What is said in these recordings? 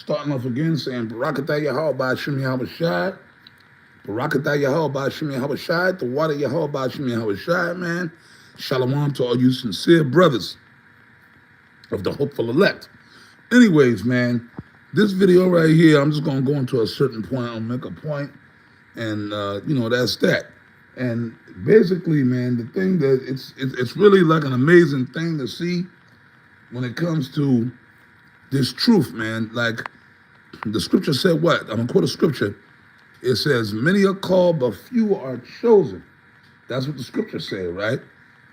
Starting off again saying, Barakatah Yahweh Shem Yahweh Shai. Barakatah Yahweh Shem Yahweh Shai. The water Yahweh Shem Yahweh Shai, man. Shalom to all you sincere brothers of the hopeful elect. Anyways, man, this video right here, I'm just going to go into a certain point. I'll make a point, and, that's that. And basically, man, the thing that it's really like an amazing thing to see when it comes to this truth, man. Like the scripture said, what? I'm going to quote a scripture. It says, many are called, but few are chosen. That's what the scripture said, right?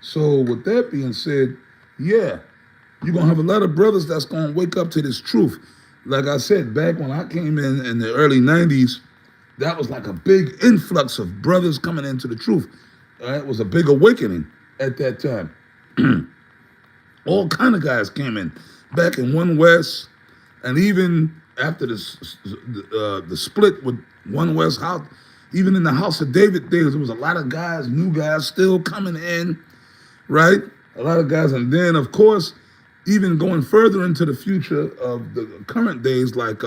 So with that being said, yeah, you're going to have a lot of brothers that's going to wake up to this truth. Like I said, back when I came in the early 90s, that was like a big influx of brothers coming into the truth. It was a big awakening at that time. All kind of guys came in. Back in One West, and even after the split with One West House, even in the House of David days, there was a lot of guys, new guys still coming in, right? A lot of guys. And then, of course, even going further into the future of the current days, like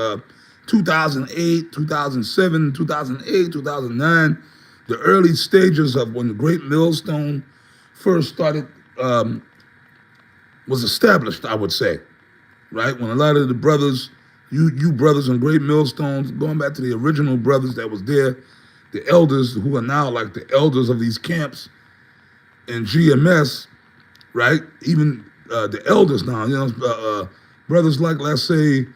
2008, 2007, 2008, 2009, the early stages of when the Great Millstone first started, was established, I would say, right? When a lot of the brothers, you brothers and Great Millstones, going back to the original brothers that was there, the elders who are now like the elders of these camps in GMS, right? Even the elders now, brothers like, let's say,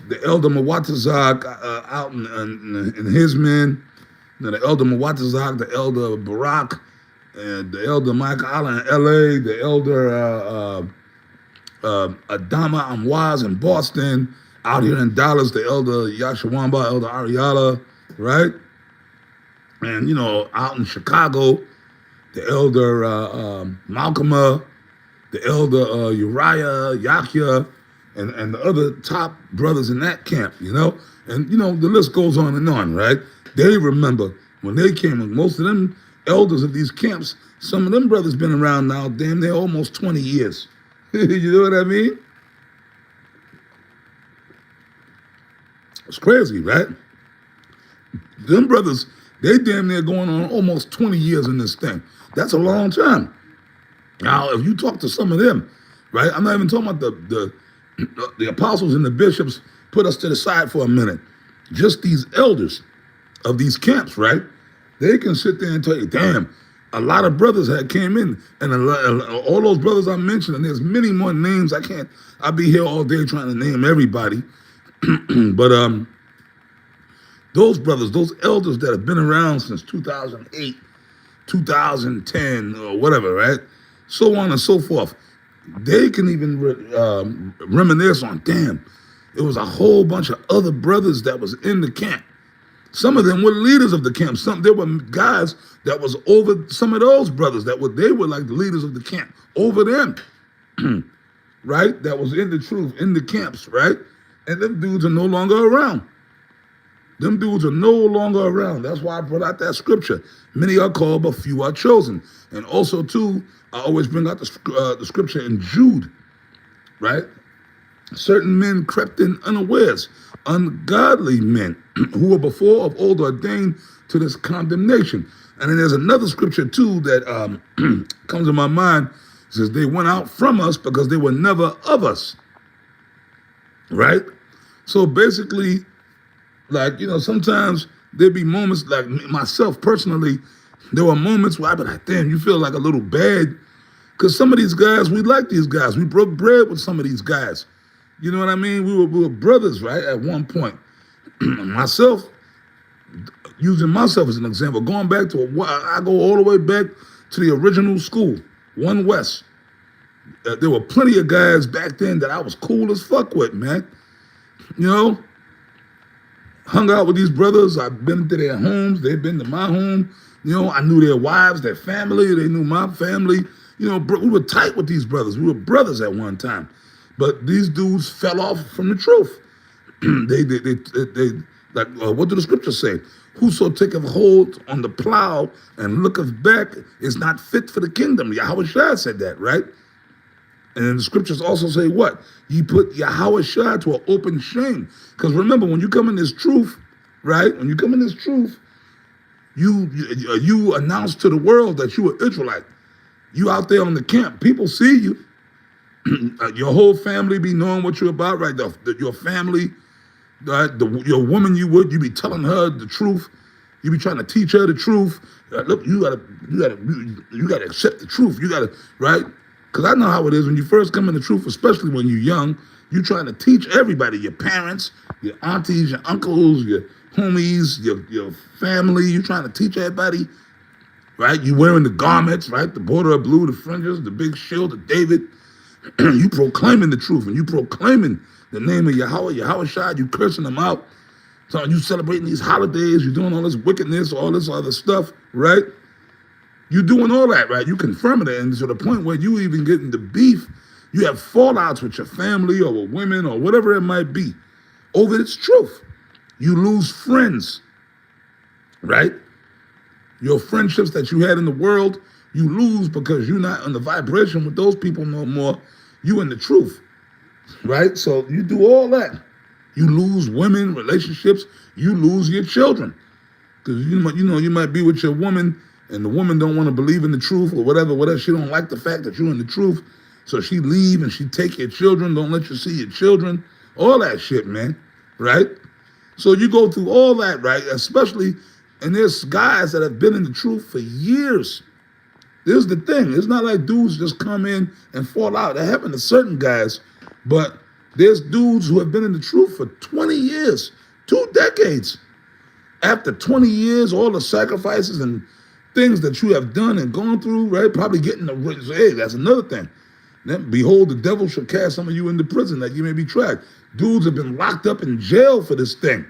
the elder Mawatazak out in his men, the elder Mawatazak, the elder Barak, and the elder Mike Allen in LA, the elder Adama Amwaz in Boston, out here in Dallas, the elder Yashawamba, elder Ariala, right? And, out in Chicago, the elder Malcolma, the elder Uriah, Yahya, and the other top brothers in that camp, And, the list goes on, right? They remember when they came in, most of them elders of these camps, some of them brothers been around now, damn near almost 20 years. You know what I mean? It's crazy, right? Them brothers, they damn near going on almost 20 years in this thing. That's a long time. Now, if you talk to some of them, right? I'm not even talking about the apostles and the bishops. Put us to the side for a minute. Just these elders of these camps, right? They can sit there and tell you, damn, a lot of brothers had came in, and all those brothers I mentioned, and there's many more names. I'll be here all day trying to name everybody. But those brothers, those elders that have been around since 2008, 2010, or whatever, right? So on and so forth. They can even reminisce on, damn, it was a whole bunch of other brothers that was in the camp. Some of them were leaders of the camp. There were guys that was over some of those brothers they were like the leaders of the camp, over them, right? That was in the truth, in the camps, right? And them dudes are no longer around. Them dudes are no longer around. That's why I brought out that scripture. Many are called, but few are chosen. And also, too, I always bring out the scripture in Jude, right? Certain men crept in unawares, ungodly men who were before of old ordained to this condemnation. And then there's another scripture, too, that comes to my mind. It says, they went out from us because they were never of us, right? So basically, like, sometimes there'd be moments, like myself personally, there were moments where I'd be like, damn, you feel like a little bad. Because some of these guys, we like these guys. We broke bread with some of these guys. You know what I mean? We were brothers, right, at one point. Myself, using myself as an example, going back to, I go all the way back to the original school, One West. There were plenty of guys back then that I was cool as fuck with, man. Hung out with these brothers. I've been to their homes. They've been to my home. I knew their wives, their family. They knew my family. We were tight with these brothers. We were brothers at one time. But these dudes fell off from the truth. What do the scriptures say? Whoso taketh hold on the plow and looketh back is not fit for the kingdom. Yahweh Shai said that, right? And the scriptures also say what? You put Yahweh Shai to an open shame. Because remember, when you come in this truth, right? When you come in this truth, you announce to the world that you are Israelite. You out there on the camp. People see you. Your whole family be knowing what you're about, right? Your family, your woman you be telling her the truth. You be trying to teach her the truth. Look, you gotta accept the truth. You gotta, right? Because I know how it is when you first come in the truth, especially when you're young. You trying to teach everybody, your parents, your aunties, your uncles, your homies, your family. You trying to teach everybody, right? You wearing the garments, right? The border of blue, the fringes, the big shield of David. You proclaiming the truth, and you proclaiming the name of Yahweh Shai. You cursing them out. So you celebrating these holidays, you're doing all this wickedness, all this other stuff, right? You doing all that, right? You confirming it, and to the point where you even get into beef, you have fallouts with your family or with women or whatever it might be over its truth. You lose friends, right? Your friendships that you had in the world, you lose because you're not on the vibration with those people no more. You in the truth, right? So you do all that. You lose women, relationships, you lose your children. Because you might be with your woman and the woman don't want to believe in the truth or whatever. She don't like the fact that you're in the truth. So she leave and she take your children, don't let you see your children, all that shit, man, right? So you go through all that, right? Especially, and there's guys that have been in the truth for years. This is the thing. It's not like dudes just come in and fall out. That happened to certain guys, but there's dudes who have been in the truth for 20 years, 2 decades. After 20 years, all the sacrifices and things that you have done and gone through, right? Probably getting the, hey, that's another thing. Then, behold, the devil shall cast some of you into prison that you may be tried. Dudes have been locked up in jail for this thing.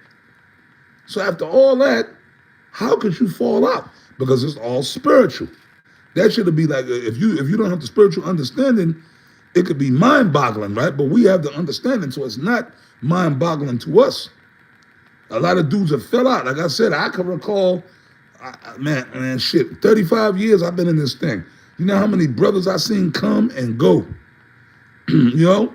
So after all that, how could you fall out? Because it's all spiritual. That should be like, if you don't have the spiritual understanding, it could be mind-boggling, right? But we have the understanding, so it's not mind-boggling to us. A lot of dudes have fell out. Like I said, I can recall, man, shit, 35 years I've been in this thing. You know how many brothers I've seen come and go? You know?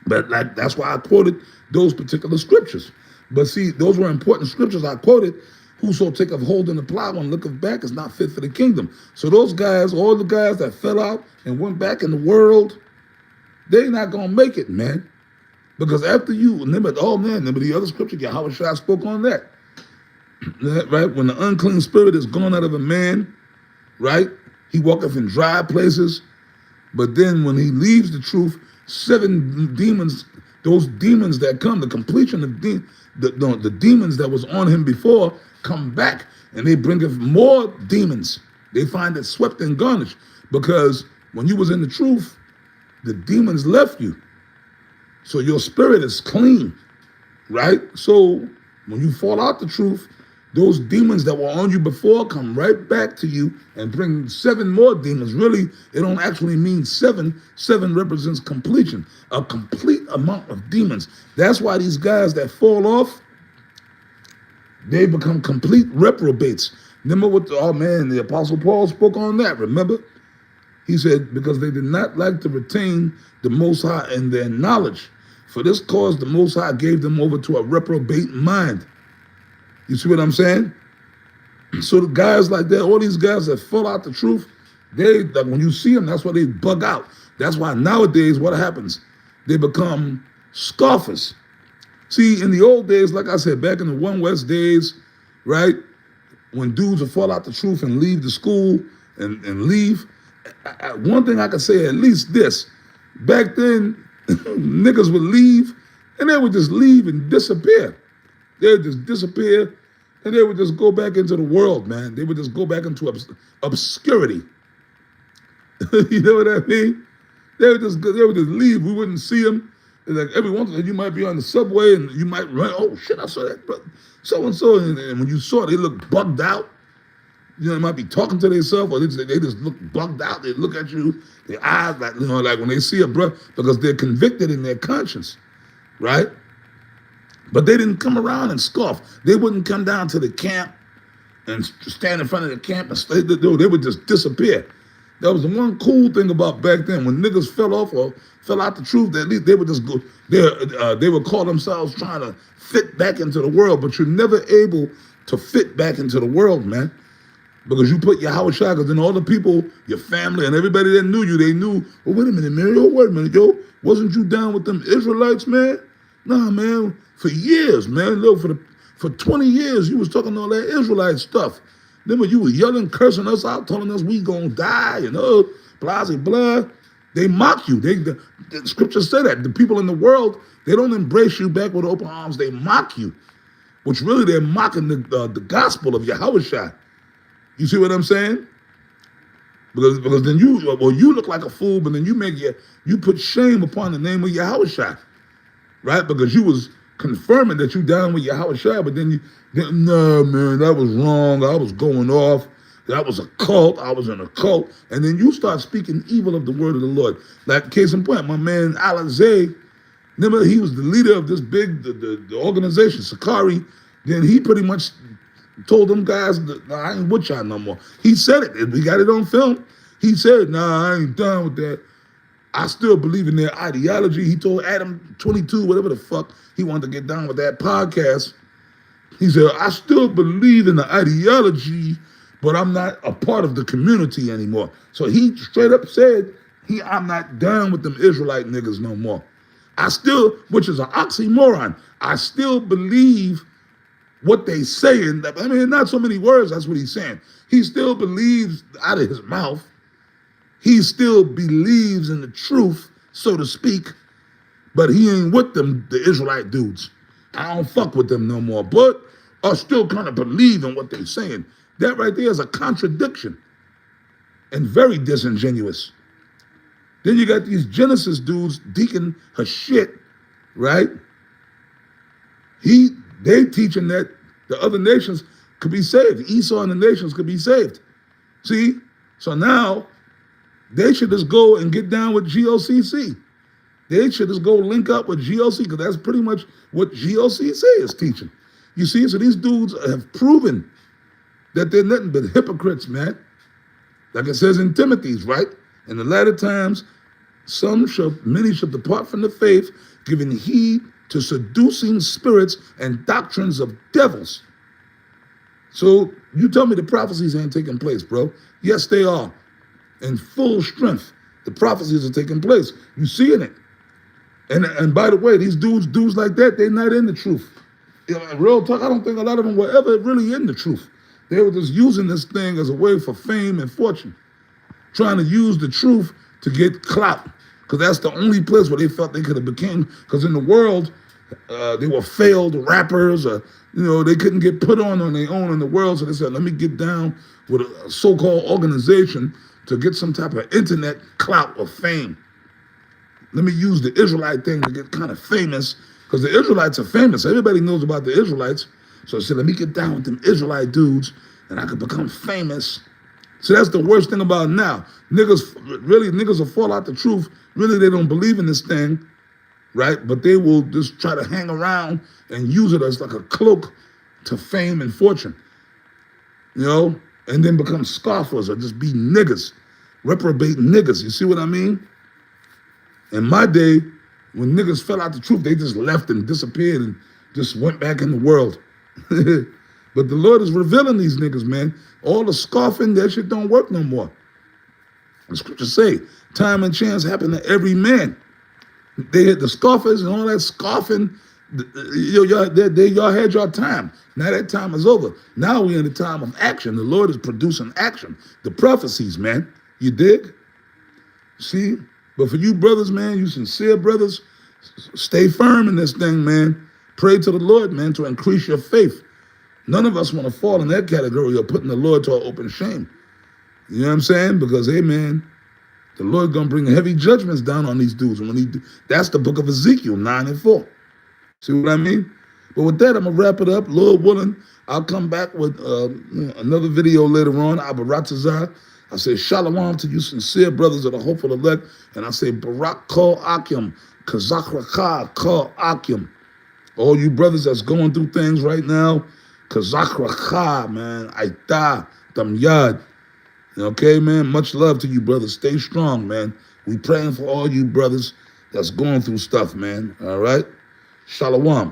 But like that's why I quoted those particular scriptures. But see, those were important scriptures I quoted. Whoso taketh hold in the plow and looketh back is not fit for the kingdom. So those guys, all the guys that fell out and went back in the world, they're not going to make it, man. Because after you, remember the other scripture, Yahweh Shai spoke on that. Right? When the unclean spirit is gone out of a man, right? He walketh in dry places. But then when he leaves the truth, 7 demons, those demons that come, the completion of the demons that was on him before, come back and they bring up more demons. They find it swept and garnished because when you was in the truth, the demons left you. So your spirit is clean, right? So when you fall out the truth, those demons that were on you before come right back to you and bring 7 more demons. Really, it don't actually mean 7. 7 represents completion, a complete amount of demons. That's why these guys that fall off, they become complete reprobates. Remember what the Apostle Paul spoke on that, remember? He said, because they did not like to retain the Most High in their knowledge. For this cause, the Most High gave them over to a reprobate mind. You see what I'm saying? So the guys like that, all these guys that fall out the truth, like when you see them, that's why they bug out. That's why nowadays what happens? They become scoffers. See, in the old days, like I said, back in the One West days, right, when dudes would fall out the truth and leave the school and leave, one thing I could say at least this, back then, niggas would leave and they would just leave and disappear. They would just disappear and they would just go back into the world, man. They would just go back into obscurity. You know what I mean? They would just leave. We wouldn't see them. Like every once in a while, you might be on the subway and you might run, oh shit, I saw that brother, so-and-so. And when you saw it, they look bugged out. You know, they might be talking to themselves or they just look bugged out. They look at you, their eyes, like, you know, like when they see a brother, because they're convicted in their conscience, right? But they didn't come around and scoff. They wouldn't come down to the camp and stand in front of the camp and stay. They would just disappear. That was the one cool thing about back then. When niggas fell off or fell out the truth, at least they would just go. They would call themselves trying to fit back into the world, but you're never able to fit back into the world, man. Because you put your house shot, because then all the people, your family, and everybody that knew you, they knew, oh, wait a minute, man, yo, wait a minute, yo, wasn't you down with them Israelites, man? Nah, man, for years, man, look, for 20 years, you was talking all that Israelite stuff. Then when you were yelling, cursing us out, telling us we gonna die, and blah, blah, blah, they mock you. The scriptures say that. The people in the world, they don't embrace you back with open arms, they mock you, which really they're mocking the gospel of Yahushua. You see what I'm saying? Because then you look like a fool, but then you put shame upon the name of Yahushua, right? Because you was confirming that you down with Yahushua, but then no, man, that was wrong. I was going off. That was a cult. I was in a cult. And then you start speaking evil of the word of the Lord. Like case in point, my man Alizé, remember he was the leader of this big the organization, Sakari. Then he pretty much told them guys, nah, I ain't with y'all no more. He said it. We got it on film. He said, nah, I ain't done with that. I still believe in their ideology. He told Adam 22, whatever the fuck, he wanted to get down with that podcast. He said, I still believe in the ideology, but I'm not a part of the community anymore. So he straight up said, I'm not down with them Israelite niggas no more. I still, which is an oxymoron, I still believe what they saying. I mean, not so many words, that's what he's saying. He still believes out of his mouth. He still believes in the truth, so to speak, but he ain't with them, the Israelite dudes. I don't fuck with them no more, but I still kind of believe in what they're saying. That right there is a contradiction and very disingenuous. Then you got these Genesis dudes, Deacon Hashit, right? They teaching that the other nations could be saved. Esau and the nations could be saved. See? So now they should just go and get down with GOCC. They should just go link up with GOC, because that's pretty much what GOCC is teaching. You see? So these dudes have proven that they're nothing but hypocrites, man. Like it says in Timothy's, right? In the latter times, many shall depart from the faith, giving heed to seducing spirits and doctrines of devils. So you tell me the prophecies ain't taking place, bro. Yes, they are. In full strength, the prophecies are taking place. You seeing it. And by the way, these dudes like that, they're not in the truth. Real talk, I don't think a lot of them were ever really in the truth. They were just using this thing as a way for fame and fortune, trying to use the truth to get clout, because that's the only place where they felt they could have became, because in the world, they were failed rappers, they couldn't get put on their own in the world, so they said, let me get down with a so-called organization to get some type of internet clout or fame. Let me use the Israelite thing to get kind of famous, because the Israelites are famous. Everybody knows about the Israelites. So I said, let me get down with them Israelite dudes, and I could become famous. So that's the worst thing about now. Niggas will fall out the truth. Really, they don't believe in this thing, right? But they will just try to hang around and use it as like a cloak to fame and fortune, and then become scoffers or just be niggas, reprobate niggas. You see what I mean? In my day, when niggas fell out the truth, they just left and disappeared and just went back in the world. But the Lord is revealing these niggas, man. All the scoffing, that shit don't work no more. The scriptures say, time and chance happen to every man. They had the scoffers and all that scoffing. Y'all had your time. Now that time is over. Now we're in the time of action. The Lord is producing action. The prophecies, man. You dig? See? But for you brothers, man, you sincere brothers, stay firm in this thing, man. Pray to the Lord, man, to increase your faith. None of us want to fall in that category of putting the Lord to an open shame. You know what I'm saying? Because, hey, man, the Lord going to bring heavy judgments down on these dudes. That's the book of Ezekiel 9:4. See what I mean? But with that, I'm going to wrap it up. Lord willing, I'll come back with another video later on. Abaratazah. I say shalom to you sincere brothers of the hopeful elect. And I say Barak Kol Akim, Kazakrakah Kol Akim. All you brothers that's going through things right now, Kazakrakah, man, Aita, Damyad. Okay, man? Much love to you, brothers. Stay strong, man. We praying for all you brothers that's going through stuff, man. All right? Shalom.